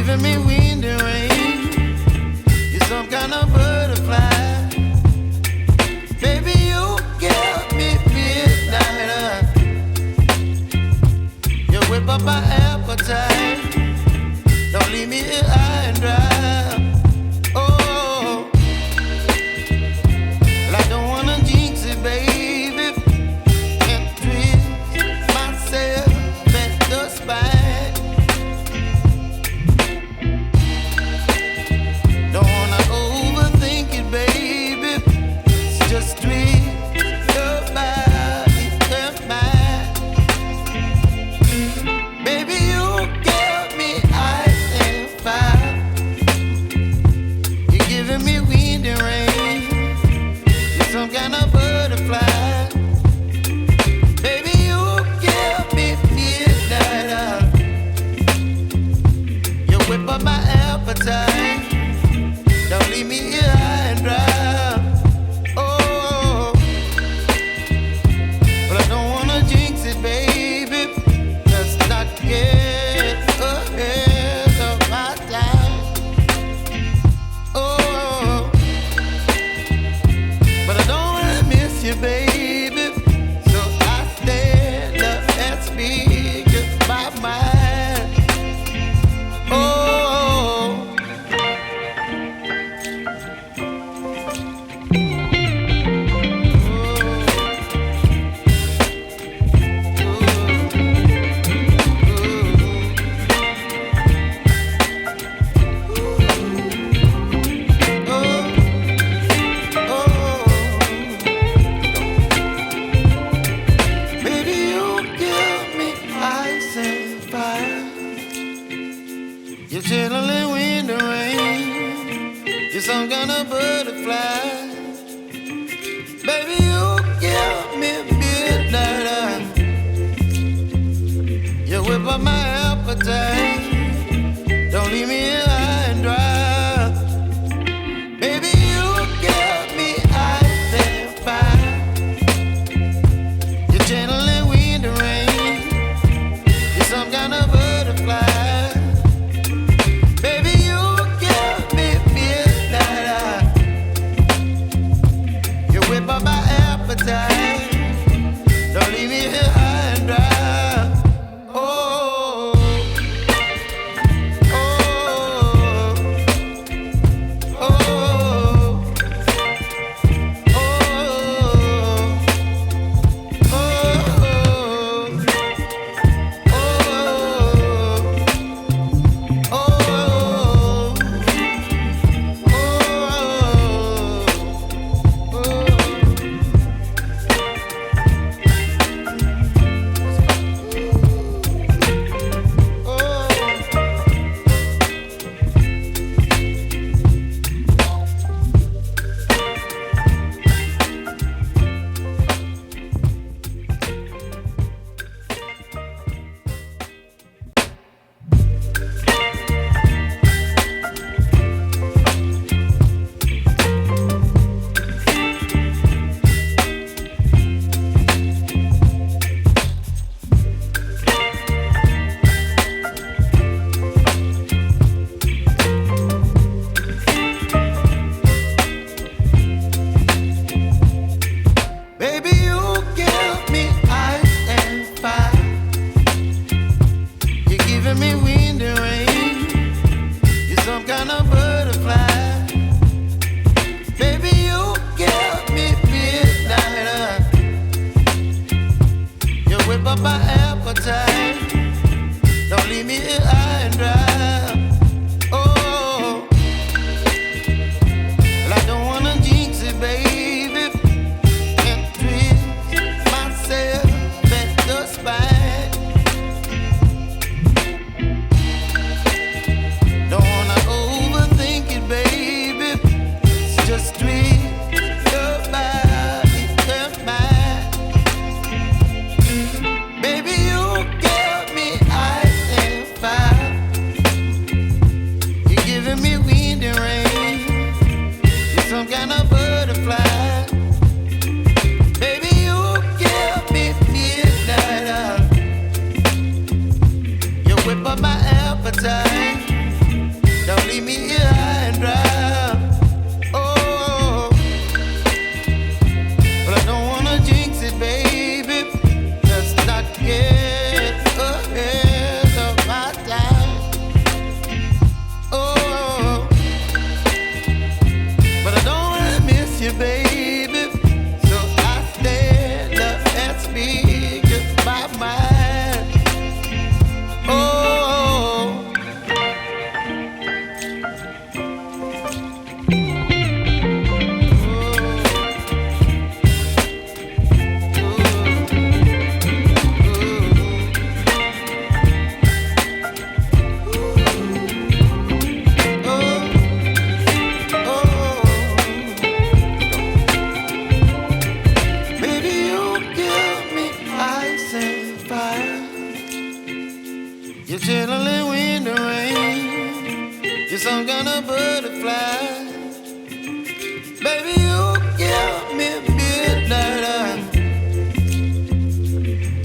giving me wind and rain. You're some kind of butterfly. Baby, you give me midnight. You whip up my appetite. Don't leave me here high and dry. Oh, well, I don't wanna jinx it, baby. Can't twist myself at the spine. Don't wanna overthink it, baby. It's just twist your body and mine. Baby, you give me ice and fire. You're giving me wind and rain. You're some kind of butterfly. Baby, you give me midnight. You whip up my appetite. Don't leave me here high and dry. Oh, but I don't wanna jinx it, baby. Let's not get ahead of my time. Oh, but I don't wanna miss you, baby. So I stand up and speak just my mind. Oh. Baby, you give me ice and fire. You're chilling wind and rain. You're some kind of butterfly. Baby, you give me midnight. You whip up my appetite. Don't leave me here high and dry. Baby, you give me ice and fire. You're channeling wind and rain. You're some kind of butterfly. Baby, you give me midnight. You whip up my appetite. Don't leave me here high and dry. Oh, oh, butterfly. Baby, you give me midnight.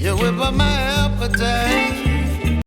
You whip up my appetite.